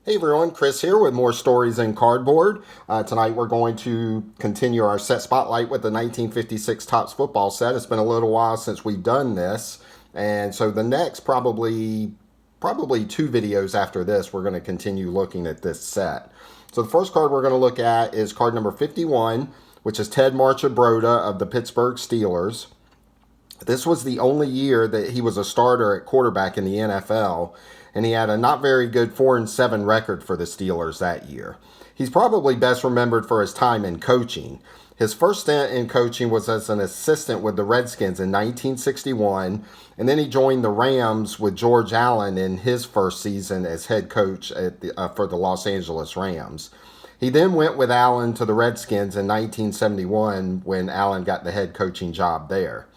Hey everyone, Chris here with more stories in cardboard. Tonight we're going to continue our set spotlight with the 1956 Topps football set. It's been a little while since we've done this, and so the next probably two videos after this, we're going to continue looking at this set. So the first card we're going to look at is card number 51, which is Ted Marchibroda of the Pittsburgh Steelers. This was the only year that he was a starter at quarterback in the NFL, and he had a not very good 4-7 record for the Steelers that year. He's probably best remembered for his time in coaching. His first stint in coaching was as an assistant with the Redskins in 1961, and then he joined the Rams with George Allen in his first season as head coach for the Los Angeles Rams. He then went with Allen to the Redskins in 1971 when Allen got the head coaching job there.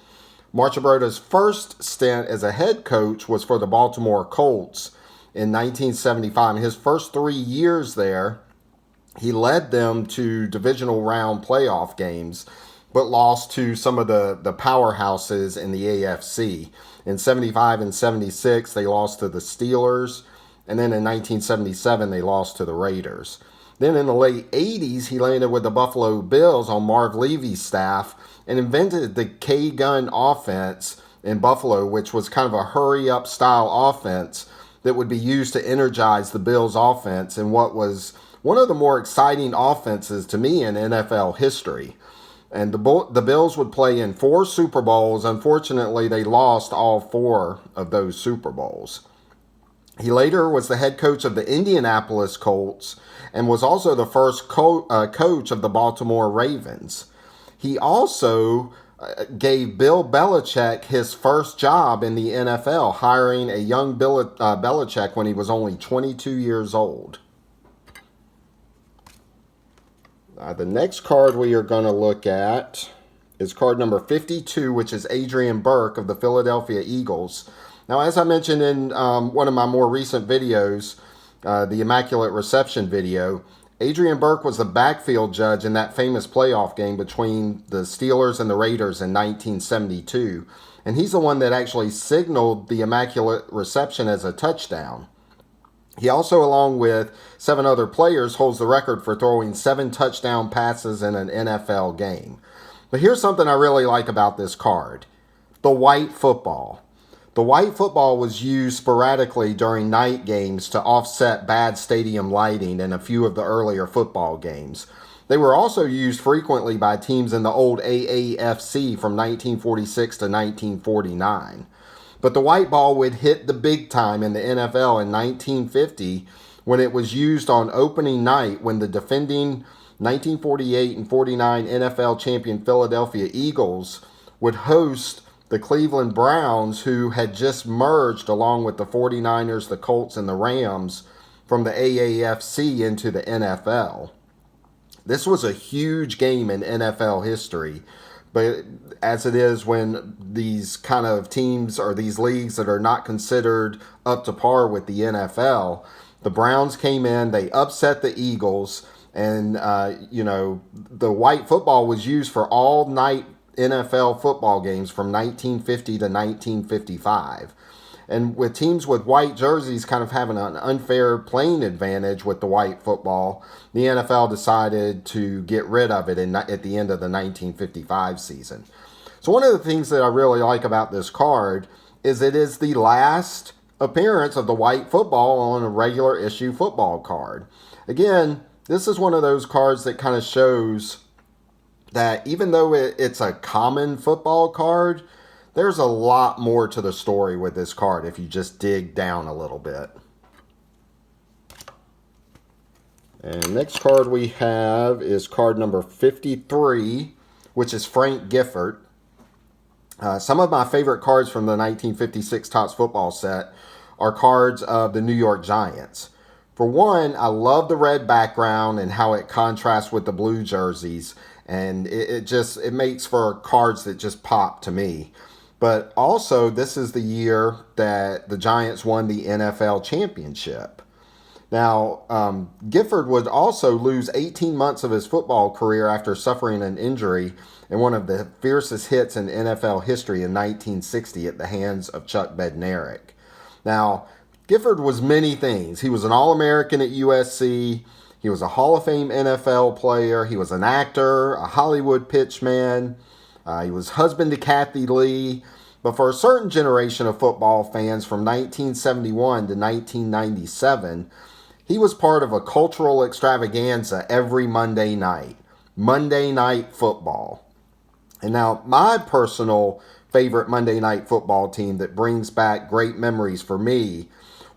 Marchibroda's first stint as a head coach was for the Baltimore Colts in 1975. In his first 3 years there, he led them to divisional round playoff games, but lost to some of the powerhouses in the AFC. In 75 and 76, they lost to the Steelers, and then in 1977, they lost to the Raiders. Then in the late 80s, he landed with the Buffalo Bills on Marv Levy's staff and invented the K-gun offense in Buffalo, which was kind of a hurry-up style offense that would be used to energize the Bills' offense in what was one of the more exciting offenses to me in NFL history. And the Bills would play in 4 Super Bowls. Unfortunately, they lost all 4 of those Super Bowls. He later was the head coach of the Indianapolis Colts and was also the first coach of the Baltimore Ravens. He also gave Bill Belichick his first job in the NFL, hiring a young Belichick when he was only 22 years old. The next card we are going to look at is card number 52, which is Adrian Burk of the Philadelphia Eagles. Now, as I mentioned in one of my more recent videos, the Immaculate Reception video, Adrian Burk was the backfield judge in that famous playoff game between the Steelers and the Raiders in 1972. And he's the one that actually signaled the Immaculate Reception as a touchdown. He also, along with 7 other players, holds the record for throwing 7 touchdown passes in an NFL game. But here's something I really like about this card: the white football. The white football was used sporadically during night games to offset bad stadium lighting in a few of the earlier football games. They were also used frequently by teams in the old AAFC from 1946 to 1949. But the white ball would hit the big time in the NFL in 1950 when it was used on opening night, when the defending 1948 and 49 NFL champion Philadelphia Eagles would host the Cleveland Browns, who had just merged along with the 49ers, the Colts, and the Rams from the AAFC into the NFL. This was a huge game in NFL history, but as it is when these kind of teams or these leagues that are not considered up to par with the NFL, the Browns came in, they upset the Eagles, and the white football was used for all night NFL football games from 1950 to 1955. And with teams with white jerseys kind of having an unfair playing advantage with the white football, the NFL decided to get rid of it at the end of the 1955 season. So one of the things that I really like about this card is it is the last appearance of the white football on a regular issue football card. Again, this is one of those cards that kind of shows that even though it's a common football card, there's a lot more to the story with this card if you just dig down a little bit. And next card we have is card number 53, which is Frank Gifford. Some of my favorite cards from the 1956 Topps football set are cards of the New York Giants. For one, I love the red background and how it contrasts with the blue jerseys. And it makes for cards that just pop to me. But also, this is the year that the Giants won the NFL championship. Now, Gifford would also lose 18 months of his football career after suffering an injury in one of the fiercest hits in NFL history in 1960 at the hands of Chuck Bednarik. Now, Gifford was many things. He was an All-American at USC. He was a Hall of Fame NFL player. He was an actor, a Hollywood pitchman. He was husband to Kathy Lee. But for a certain generation of football fans from 1971 to 1997, he was part of a cultural extravaganza every Monday night. Monday Night Football. And now, my personal favorite Monday Night Football team that brings back great memories for me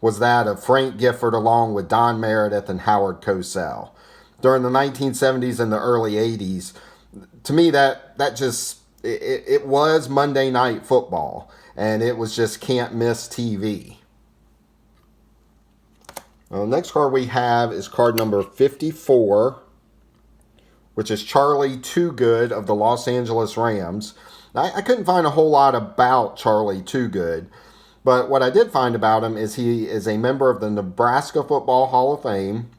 was that of Frank Gifford along with Don Meredith and Howard Cosell. During the 1970s and the early 80s, to me that just, it was Monday Night Football, and it was just can't miss TV. Well, the next card we have is card number 54, which is Charlie Toogood of the Los Angeles Rams. Now, I couldn't find a whole lot about Charlie Toogood, but what I did find about him is he is a member of the Nebraska Football Hall of Fame.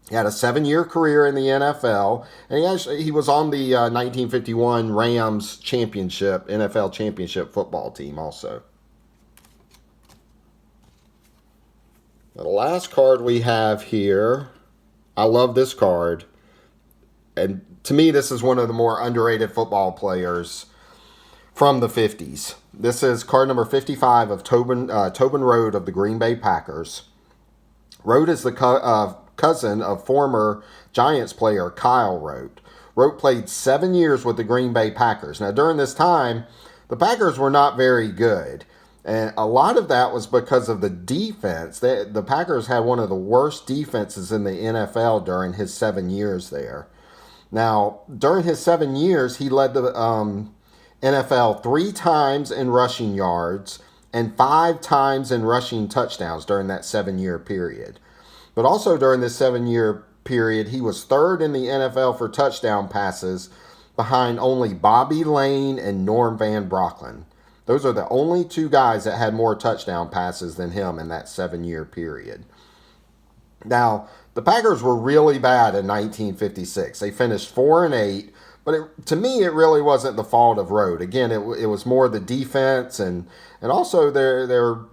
He had a 7-year career in the NFL, and he was on the 1951 Rams championship, NFL championship football team also. Now, the last card we have here, I love this card. And to me, this is one of the more underrated football players from the 50s. This is card number 55 of Tobin Rote of the Green Bay Packers. Rote is the cousin of former Giants player Kyle Rote. Rote played 7 years with the Green Bay Packers. Now, during this time, the Packers were not very good. And a lot of that was because of the defense. The Packers had one of the worst defenses in the NFL during his 7 years there. Now, during his 7 years, he led the NFL 3 times in rushing yards and 5 times in rushing touchdowns during that 7-year period. But also during this 7-year period, he was 3rd in the NFL for touchdown passes behind only Bobby Lane and Norm Van Brocklin. Those are the only 2 guys that had more touchdown passes than him in that 7-year period. Now, the Packers were really bad in 1956. They finished 4-8, but to me, it really wasn't the fault of Rote. Again, it was more the defense, and also their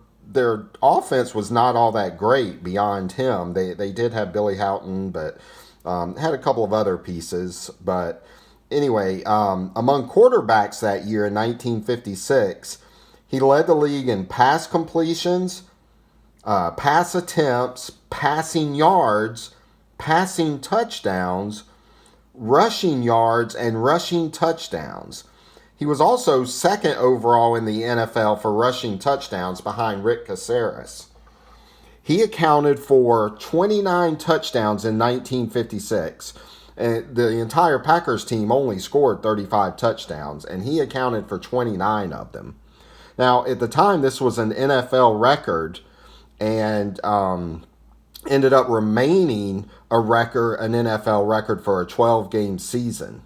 offense was not all that great beyond him. They did have Billy Houghton, but had a couple of other pieces. But anyway, among quarterbacks that year in 1956, he led the league in pass completions, pass attempts, passing yards, passing touchdowns, rushing yards, and rushing touchdowns. He was also 2nd overall in the NFL for rushing touchdowns behind Rick Caceres. He accounted for 29 touchdowns in 1956. And the entire Packers team only scored 35 touchdowns, and he accounted for 29 of them. Now, at the time, this was an NFL record, and ended up remaining an NFL record for a 12-game season.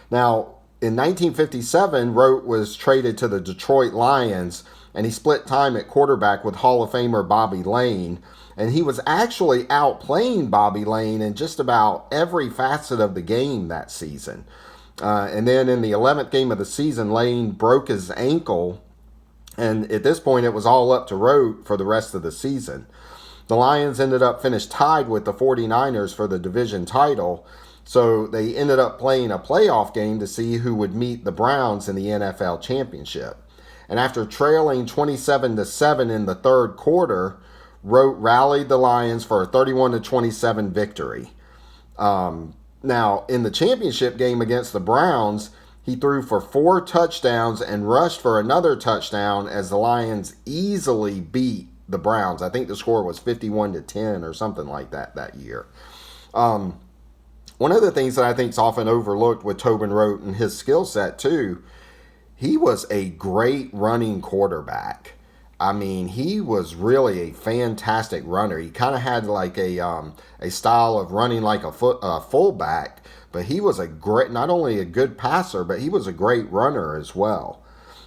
Now, in 1957, Rote was traded to the Detroit Lions, and he split time at quarterback with Hall of Famer Bobby Lane. And he was actually outplaying Bobby Lane in just about every facet of the game that season. And then in the 11th game of the season, Lane broke his ankle, and at this point, it was all up to Rote for the rest of the season. The Lions ended up finished tied with the 49ers for the division title, so they ended up playing a playoff game to see who would meet the Browns in the NFL championship. And after trailing 27-7 in the 3rd quarter, Rote rallied the Lions for a 31-27 victory. Now, in the championship game against the Browns, he threw for 4 touchdowns and rushed for another touchdown as the Lions easily beat the Browns. I think the score was 51-10 or something like that year. One of the things that I think is often overlooked with Tobin Rote and his skill set too, he was a great running quarterback. I mean, he was really a fantastic runner. He kind of had like a style of running like a fullback, but he was not only a good passer, but he was a great runner as well.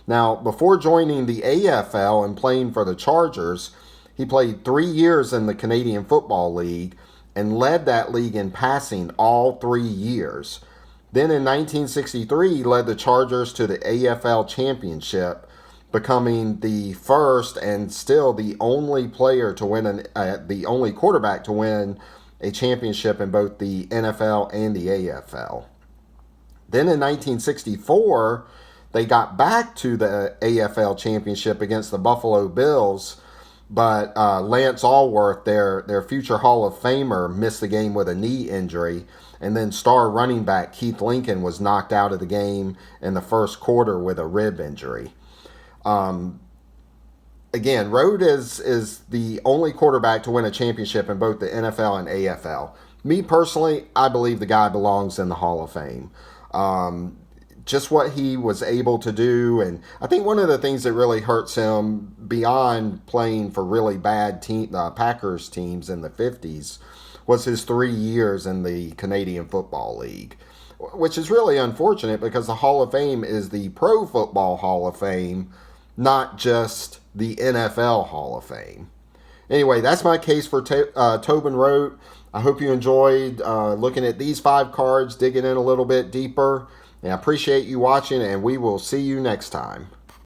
Now, before joining the AFL and playing for the Chargers, he played 3 years in the Canadian Football League and led that league in passing all 3 years. Then in 1963, he led the Chargers to the AFL Championship, becoming the first and still the only player to win the only quarterback to win a championship in both the NFL and the AFL. Then in 1964, they got back to the AFL championship against the Buffalo Bills, but Lance Allworth, their future Hall of Famer, missed the game with a knee injury. And then star running back Keith Lincoln was knocked out of the game in the first quarter with a rib injury. Again, Rote is the only quarterback to win a championship in both the NFL and AFL. Me personally, I believe the guy belongs in the Hall of Fame. Just what he was able to do, and I think one of the things that really hurts him beyond playing for really bad Packers teams in the 50s was his 3 years in the Canadian Football League, which is really unfortunate because the Hall of Fame is the Pro Football Hall of Fame, not just the NFL Hall of Fame. Anyway, that's my case for Tobin Rote. I hope you enjoyed looking at these 5 cards, digging in a little bit deeper. And I appreciate you watching, and we will see you next time.